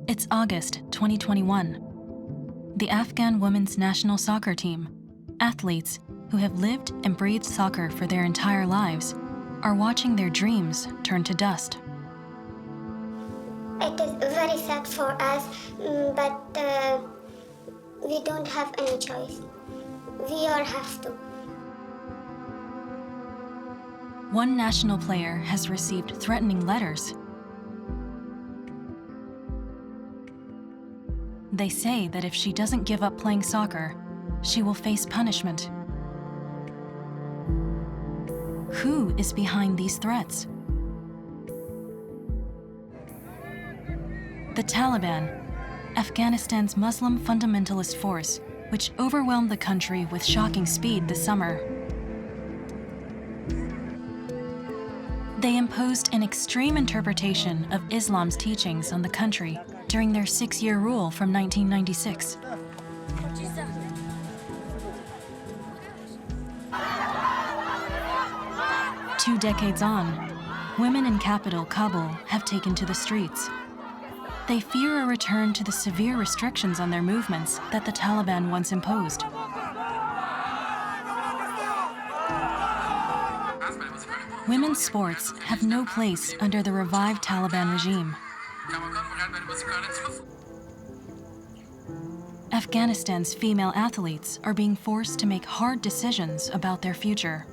It's August 2021. The Afghan women's national soccer team, athletes who have lived and breathed soccer for their entire lives, are watching their dreams turn to dust. It is very sad for us, but we don't have any choice. We all have to. One national player has received threatening letters. They say that if she doesn't give up playing soccer, she will face punishment. Who is behind these threats? The Taliban, Afghanistan's Muslim fundamentalist force, which overwhelmed the country with shocking speed this summer. They imposed an extreme interpretation of Islam's teachings on the country during their 6-year rule from 1996. Two decades on, women in capital Kabul have taken to the streets. They fear a return to the severe restrictions on their movements that the Taliban once imposed. Women's sports have no place under the revived Taliban regime. Afghanistan's female athletes are being forced to make hard decisions about their future.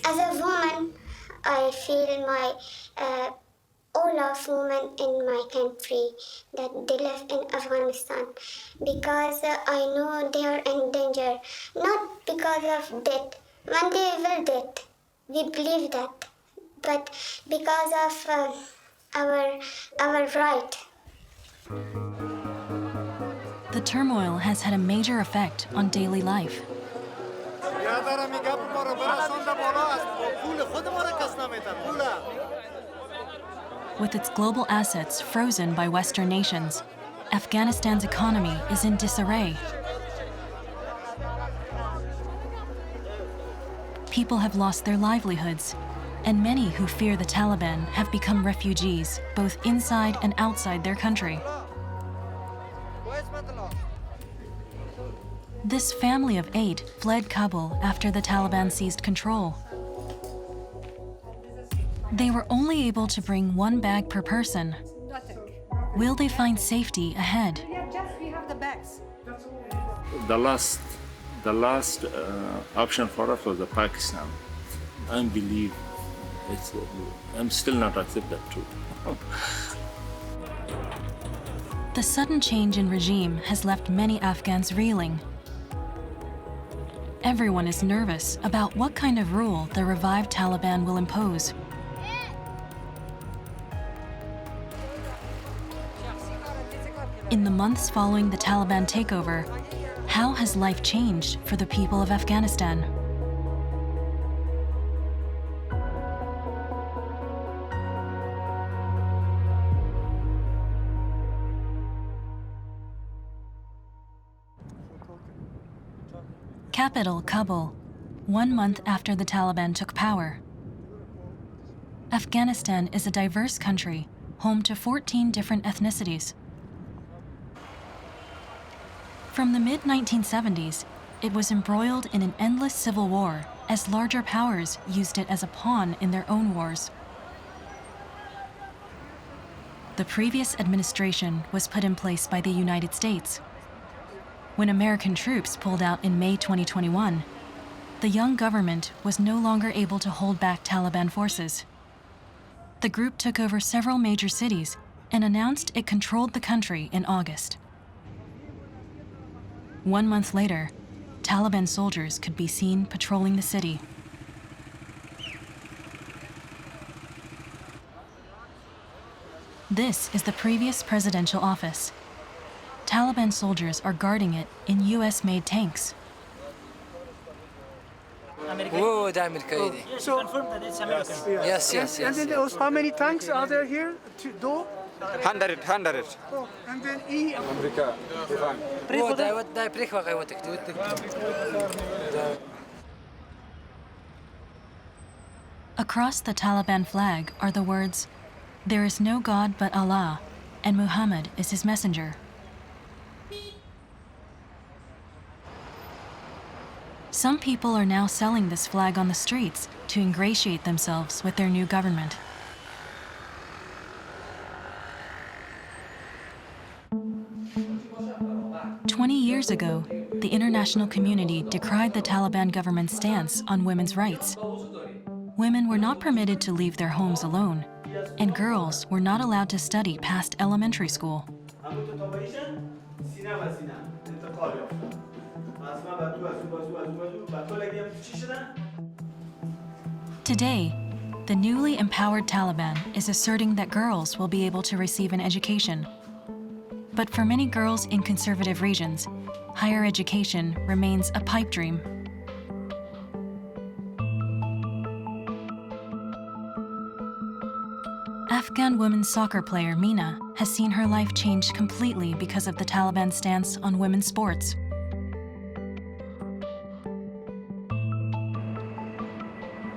As a woman, I feel my all of women in my country that they live in Afghanistan, because I know they are in danger, not because of death. One day will death, we believe that, but because of our right. The turmoil has had a major effect on daily life. With its global assets frozen by Western nations, Afghanistan's economy is in disarray. People have lost their livelihoods, and many who fear the Taliban have become refugees, both inside and outside their country. This family of 8 fled Kabul after the Taliban seized control. They were only able to bring 1 bag per person. Will they find safety ahead? We have the bags. The last option for us was the Pakistan. I believe I'm still not accept that too. The sudden change in regime has left many Afghans reeling. Everyone is nervous about what kind of rule the revived Taliban will impose. In the months following the Taliban takeover, how has life changed for the people of Afghanistan? Capital Kabul, 1 month after the Taliban took power. Afghanistan is a diverse country, home to 14 different ethnicities. From the mid-1970s, it was embroiled in an endless civil war as larger powers used it as a pawn in their own wars. The previous administration was put in place by the United States. When American troops pulled out in May 2021, the young government was no longer able to hold back Taliban forces. The group took over several major cities and announced it controlled the country in August. 1 month later, Taliban soldiers could be seen patrolling the city. This is the previous presidential office. Taliban soldiers are guarding it in US-made tanks. Oh, the American. So, confirm that it's American. Yes. And then how many tanks are there here? 2? 100. Oh, and then E. Oh, дай прихватай вот их. Across the Taliban flag are the words, There is no God but Allah, and Muhammad is his messenger. Some people are now selling this flag on the streets to ingratiate themselves with their new government. "20 years ago, the international community decried the Taliban government's stance on women's rights. Women were not permitted to leave their homes alone, and girls were not allowed to study past elementary school. Today, the newly empowered Taliban is asserting that girls will be able to receive an education. But for many girls in conservative regions, higher education remains a pipe dream. Afghan women's soccer player Mina has seen her life change completely because of the Taliban stance on women's sports.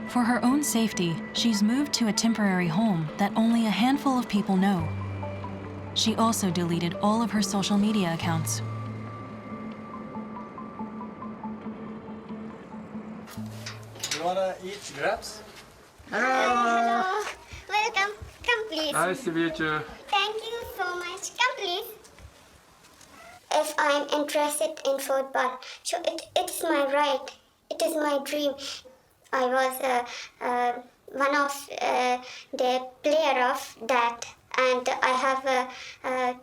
For her own safety, she's moved to a temporary home that only a handful of people know. She also deleted all of her social media accounts. You wanna eat grapes? Hello. Welcome. Come, please. Nice to meet you. Thank you so much. Come, please. If I'm interested in football, so it's my right. It is my dream. I was one of the player of that, and I have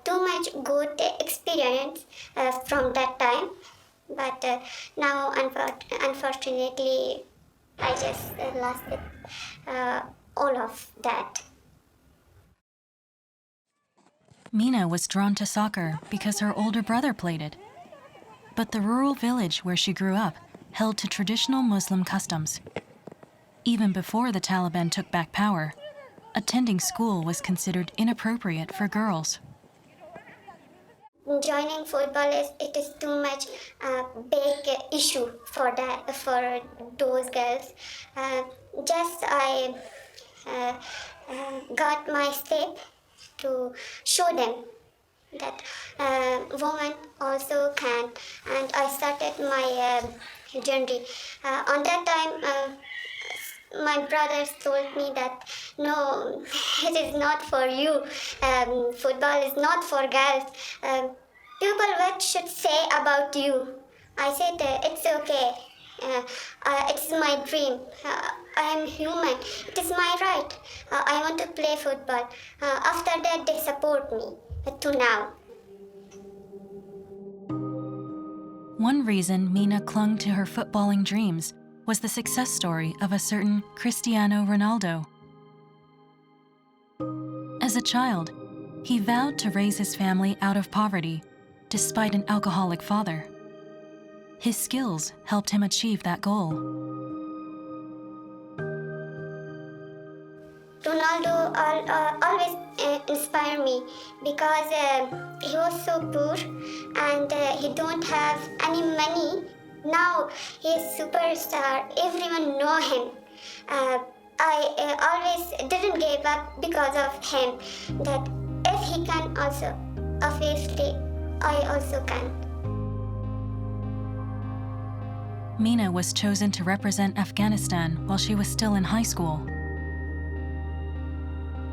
too much good experience from that time. But now, unfortunately, I just lost all of that. Mina was drawn to soccer because her older brother played it. But the rural village where she grew up held to traditional Muslim customs. Even before the Taliban took back power, attending school was considered inappropriate for girls. Joining football is too much big issue for those girls. Just I got my step to show them that women also can, and I started my journey. On that time, my brothers told me that no, it is not for you. Football is not for girls. People what should say about you? I said it's okay. It's my dream. I am human. It is my right. I want to play football. After that, they support me to now. One reason Mina clung to her footballing dreams was the success story of a certain Cristiano Ronaldo. As a child, he vowed to raise his family out of poverty, despite an alcoholic father. His skills helped him achieve that goal. Ronaldo always inspired me because he was so poor and he don't have any money. Now he is superstar. Everyone know him. I always didn't give up because of him. That if he can also, obviously I also can. Mina was chosen to represent Afghanistan while she was still in high school.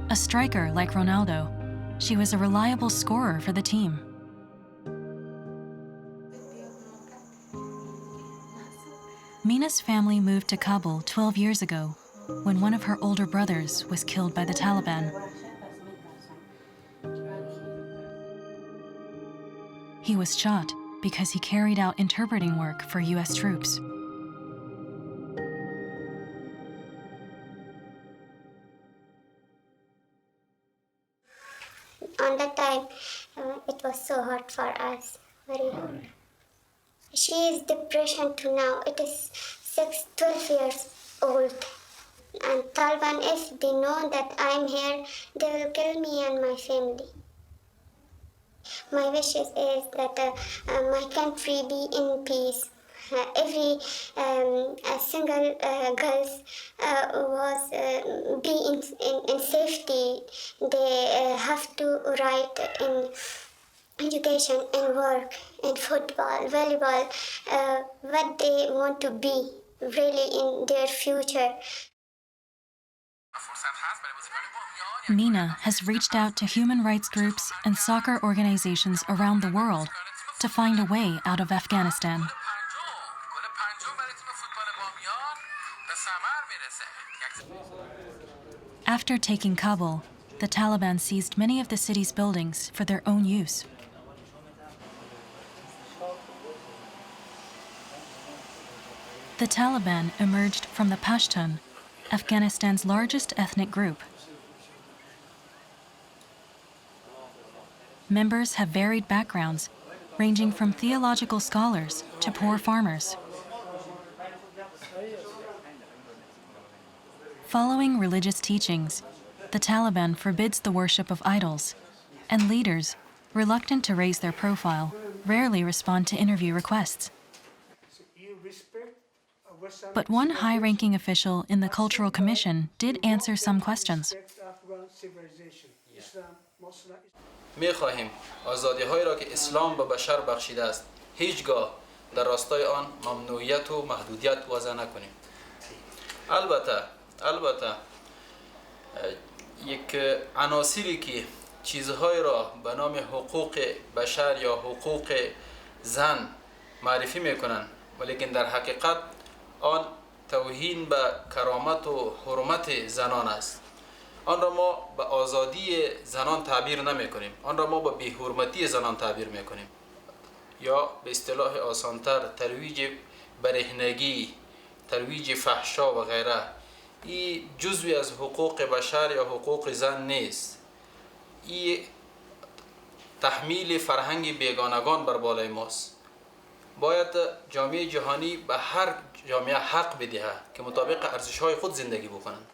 A striker like Ronaldo, she was a reliable scorer for the team. Mina's family moved to Kabul 12 years ago when one of her older brothers was killed by the Taliban. He was shot because he carried out interpreting work for US troops. On that time, it was so hard for us, very hard. She is depression to now. It is 12 years old. And Taliban, if they know that I'm here, they will kill me and my family. My wishes is that my country be in peace every a single girls was be in safety. They have to write in education and work and football, volleyball, what they want to be really in their future. Nina has reached out to human rights groups and soccer organizations around the world to find a way out of Afghanistan. After taking Kabul, the Taliban seized many of the city's buildings for their own use. The Taliban emerged from the Pashtun, Afghanistan's largest ethnic group. Members have varied backgrounds, ranging from theological scholars to poor farmers. Following religious teachings, the Taliban forbids the worship of idols, and leaders, reluctant to raise their profile, rarely respond to interview requests. But one high-ranking official in the Cultural Commission did answer some questions. می‌خواهیم آزادی‌هایی را که اسلام به بشر بخشیده است هیچگاه در راستای آن ممنوعیت و محدودیت وضع نکنیم. البته یک عناصری که چیزهایی را به نام حقوق بشر یا حقوق زن معرفی می‌کنند ولیکن در حقیقت آن توهین به کرامت و حرمت زنان است. آن را ما به آزادی زنان تعبیر نمی کنیم. آن را ما به بی‌حرمتی زنان تعبیر می کنیم. یا به اصطلاح آسانتر ترویج برهنگی، ترویج فحشا و غیره. این جزوی از حقوق بشر یا حقوق زن نیست. این تحمیل فرهنگ بیگانگان بر بالای ماست. باید جامعه جهانی به هر جامعه حق بدهد که مطابق ارزش‌های خود زندگی بکنند.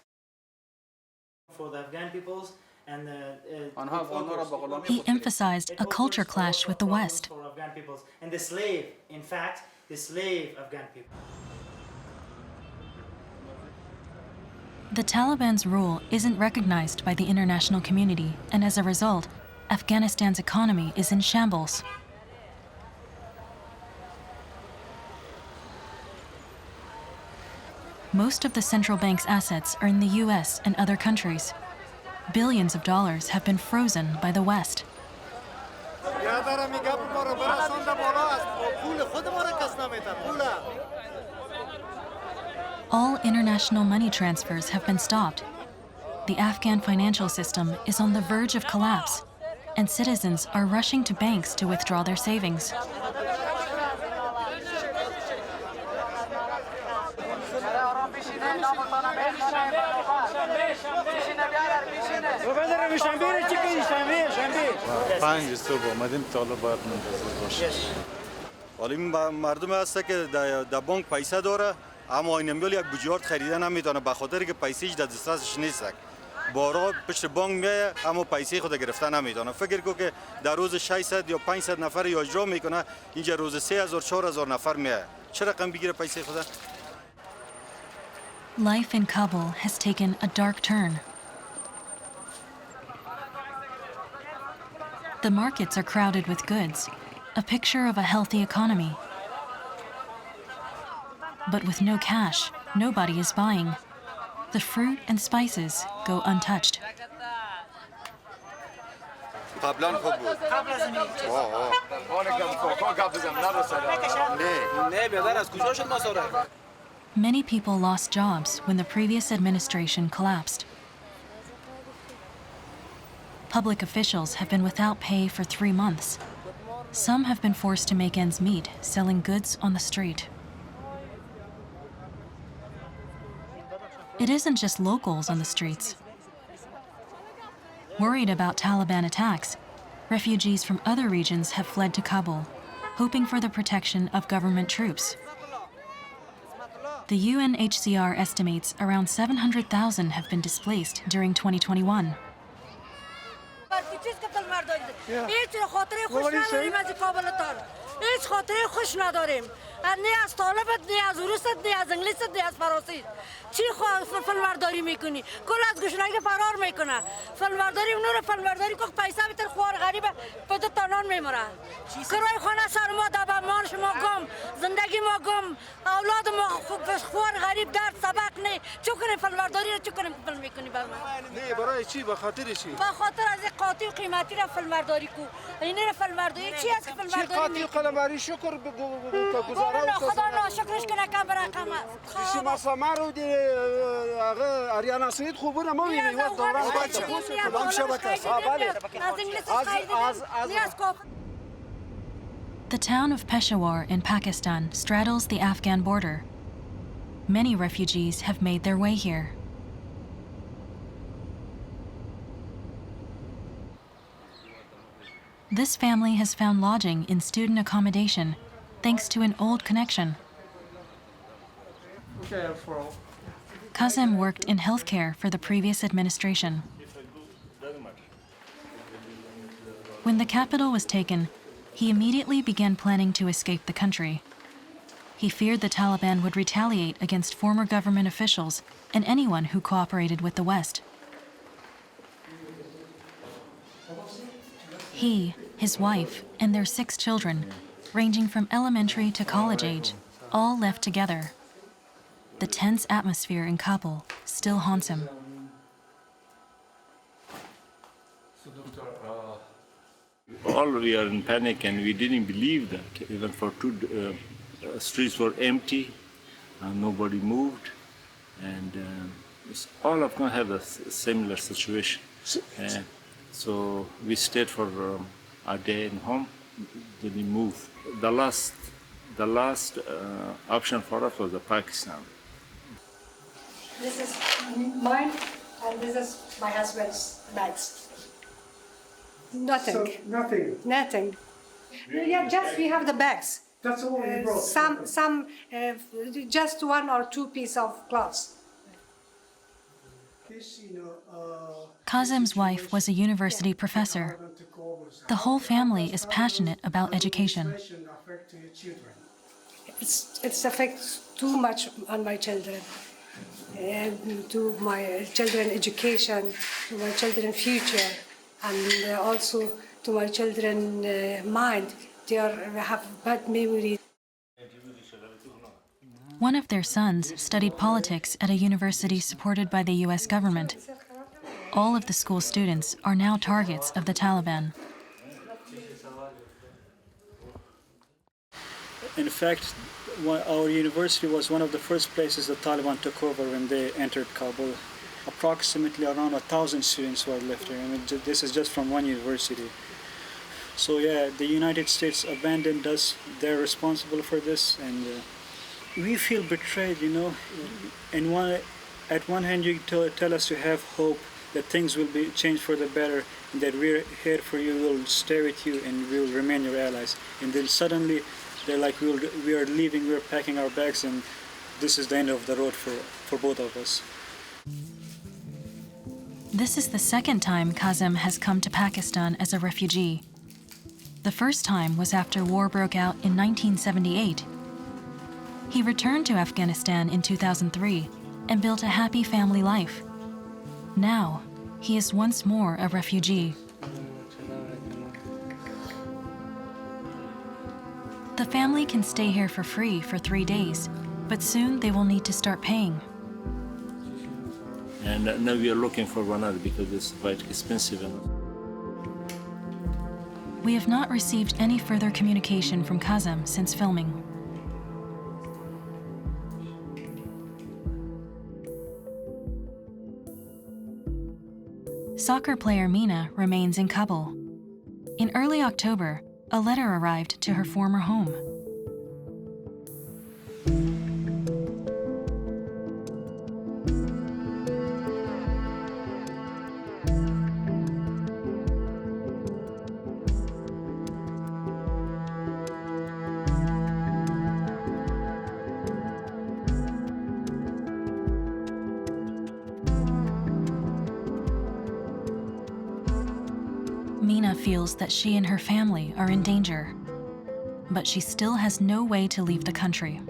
He emphasized a culture clash with the West. The Taliban's rule isn't recognized by the international community, and as a result, Afghanistan's economy is in shambles. Most of the central bank's assets are in the US and other countries. Billions of dollars have been frozen by the West. All international money transfers have been stopped. The Afghan financial system is on the verge of collapse, and citizens are rushing to banks to withdraw their savings. حالا این مردم هست که در بانک پیسه داره اما این میل یک بجارت خریده نمیتونه به خاطر که پیسه‌اش در دسترسش نیست. بارا پشت بانک میایه اما پیسه خود گرفته نمیتونه. فکر کو که در روز 600 یا 500 نفر اجرا میکنه اینجا روز 3000 4000 نفر میایه. چه رقم بگیره پیسه خود؟ Life in Kabul has taken a dark turn. The markets are crowded with goods, a picture of a healthy economy. But with no cash, nobody is buying. The fruit and spices go untouched. Many people lost jobs when the previous administration collapsed. Public officials have been without pay for 3 months. Some have been forced to make ends meet, selling goods on the street. It isn't just locals on the streets. Worried about Taliban attacks, refugees from other regions have fled to Kabul, hoping for the protection of government troops. The UNHCR estimates around 700,000 have been displaced during 2021. نه از طالبت نه از روست نه از انگلیست نه از فرانسه چی فلورداری میکنی کل از گشنگی فرار میکنه فلورداری اونو رو فلورداری که پیسه بیتر خوار غریب به دو تانان میمره کرای خانه سر ما دبا مالش ما گم زندگی ما گم اولاد ما خوار غریب درد سبق نه چو کنیم فلورداری رو چو کنیم فیلم میکنی بر من نه برای چی به خاطر چی به خاطر از قاطی و قیمتی را فلورداری کو اینه را فلورداری چی است که چی فلورداری قاطی قلماری شکر گزاره نه خدا ناشکرش کنه که برای قمر چی مسامه رو دی آقا آریانا سعید خوبونه ما میبینی وقت دوران بچه کدام شبکه است بله The town of Peshawar in Pakistan straddles the Afghan border. Many refugees have made their way here. This family has found lodging in student accommodation thanks to an old connection. Kazem worked in healthcare for the previous administration. When the capital was taken, he immediately began planning to escape the country. He feared the Taliban would retaliate against former government officials and anyone who cooperated with the West. He, his wife, and their 6 children, ranging from elementary to college age, all left together. The tense atmosphere in Kabul still haunts him. All we are in panic and we didn't believe that. Even for 2 streets were empty and nobody moved. And all Afghans have a similar situation. So we stayed for a day in home, didn't move. The last option for us was Pakistan. This is mine and this is my husband's bags. Nothing. So, nothing. Nothing. Yeah, just we have the bags. That's all you brought. Some, just 1 or 2 pieces of clothes. Kazem's wife was a university professor. The whole family is passionate about education. It affects too much on my children, to my children education, to my children future, and also to my children mind. They have bad memory. One of their sons studied politics at a university supported by the US government. All of the school students are now targets of the Taliban. In fact, our university was one of the first places the Taliban took over when they entered Kabul. Approximately around 1,000 students were left here. I mean, this is just from one university. So yeah, the United States abandoned us. They're responsible for this, and we feel betrayed, you know. At one hand, you tell us you have hope that things will be changed for the better, and that we're here for you, we'll stay with you, and we will remain your allies. And then suddenly, they're like, we are leaving, we're packing our bags, and this is the end of the road for both of us. This is the second time Kazem has come to Pakistan as a refugee. The first time was after war broke out in 1978. He returned to Afghanistan in 2003 and built a happy family life. Now, he is once more a refugee. The family can stay here for free for 3 days, but soon they will need to start paying. And now we are looking for another because it's quite expensive. We have not received any further communication from Kazem since filming. Soccer player Mina remains in Kabul. In early October, a letter arrived to her former home. Mina feels that she and her family are in danger. but she still has no way to leave the country.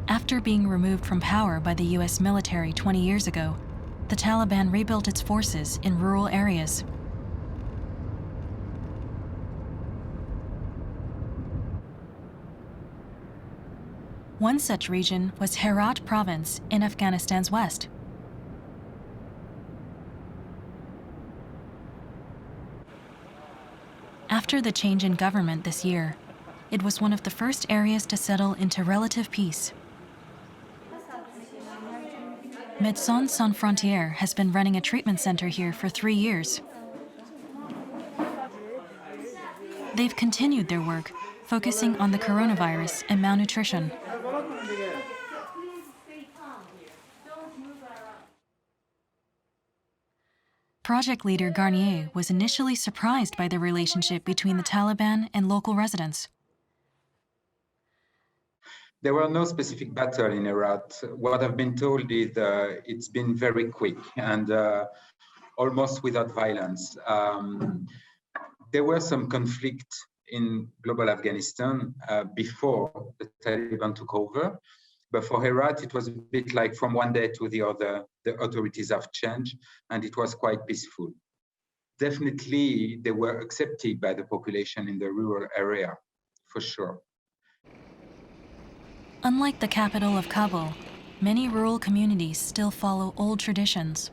After being removed from power by the US military 20 years ago, the Taliban rebuilt its forces in rural areas. One such region was Herat province in Afghanistan's west. After the change in government this year, it was one of the first areas to settle into relative peace. Médecins Sans Frontières has been running a treatment center here for 3 years. They've continued their work, focusing on the coronavirus and malnutrition. Project leader Garnier was initially surprised by the relationship between the Taliban and local residents. There were no specific battle in Herat. What I've been told is it's been very quick and almost without violence. There were some conflict in global Afghanistan before the Taliban took over. But for Herat, it was a bit like from one day to the other, the authorities have changed and it was quite peaceful. Definitely, they were accepted by the population in the rural area, for sure. Unlike the capital of Kabul, many rural communities still follow old traditions.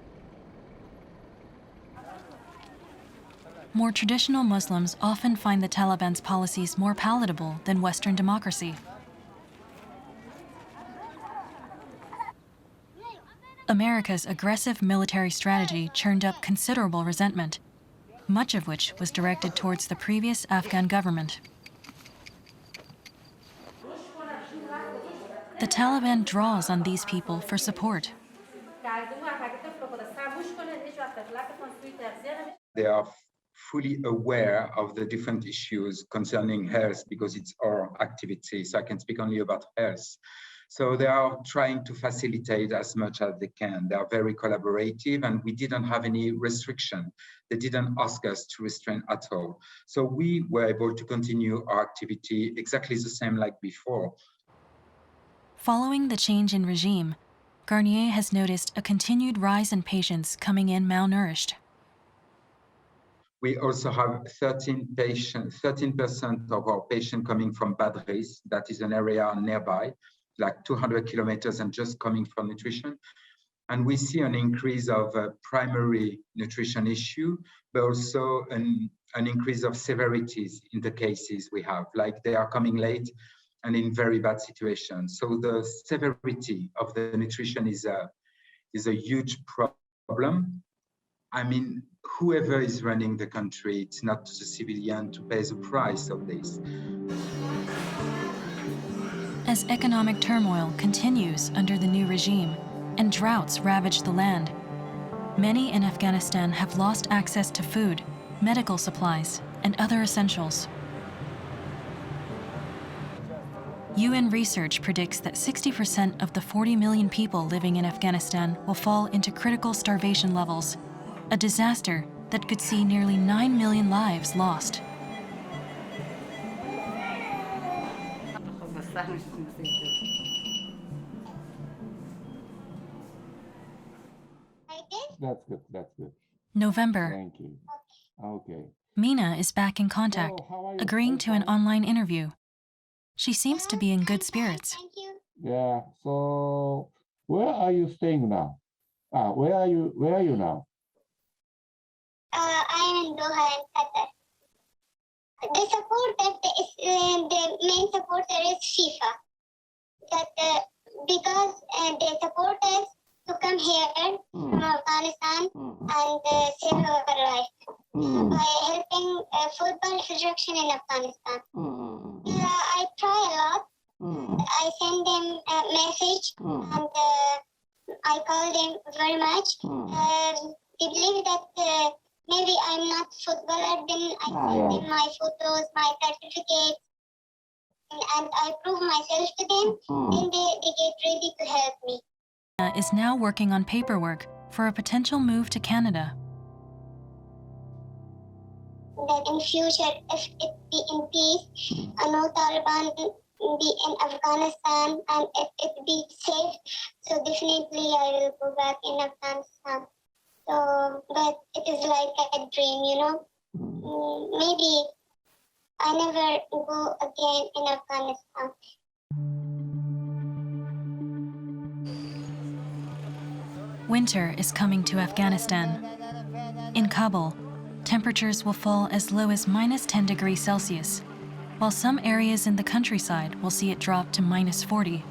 More traditional Muslims often find the Taliban's policies more palatable than Western democracy. America's aggressive military strategy churned up considerable resentment, much of which was directed towards the previous Afghan government. The Taliban draws on these people for support. They are fully aware of the different issues concerning health because it's our activity, so I can speak only about health. So they are trying to facilitate as much as they can. They are very collaborative and we didn't have any restriction. They didn't ask us to restrain at all. So we were able to continue our activity exactly the same like before. Following the change in regime, Garnier has noticed a continued rise in patients coming in malnourished. We also have 13% of our patients coming from Badris, that is an area nearby, like 200 kilometers and just coming from nutrition. And we see an increase of primary nutrition issue, but also an increase of severities in the cases we have, like they are coming late and in very bad situations. So the severity of the nutrition is a huge problem. I mean, whoever is running the country, it's not the civilian to pay the price of this. As economic turmoil continues under the new regime and droughts ravage the land, many in Afghanistan have lost access to food, medical supplies, and other essentials. UN research predicts that 60% of the 40 million people living in Afghanistan will fall into critical starvation levels, a disaster that could see nearly 9 million lives lost. That's good. November. Thank you. Okay. Mina is back in contact, So, how are you? agreeing to an online interview. She seems to be in good I'm fine, spirits. thank you. Yeah. So, where are you staying now? Where are you now? I'm in Doha in Qatar. The support that the main supporter is FIFA. That because they support us to come here from Afghanistan and save our life by helping football federation in Afghanistan. I try a lot. I send them a message and I call them very much. They believe that maybe I'm not footballer, then I send them my photos, my certificates, and I prove myself to them. Then they get ready to help me. Mina is now working on paperwork for a potential move to Canada. That in future, if it be in peace, no Taliban be in Afghanistan, and if it be safe, so definitely I will go back in Afghanistan. So, but it is like a dream, you know. Maybe I never go again in Afghanistan. Winter is coming to Afghanistan. In Kabul, temperatures will fall as low as -10 degrees Celsius, while some areas in the countryside will see it drop to -40.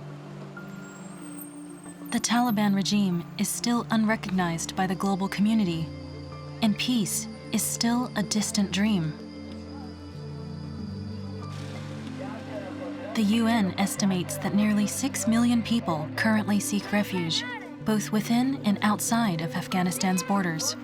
The Taliban regime is still unrecognized by the global community, and peace is still a distant dream. The UN estimates that nearly 6 million people currently seek refuge, both within and outside of Afghanistan's borders.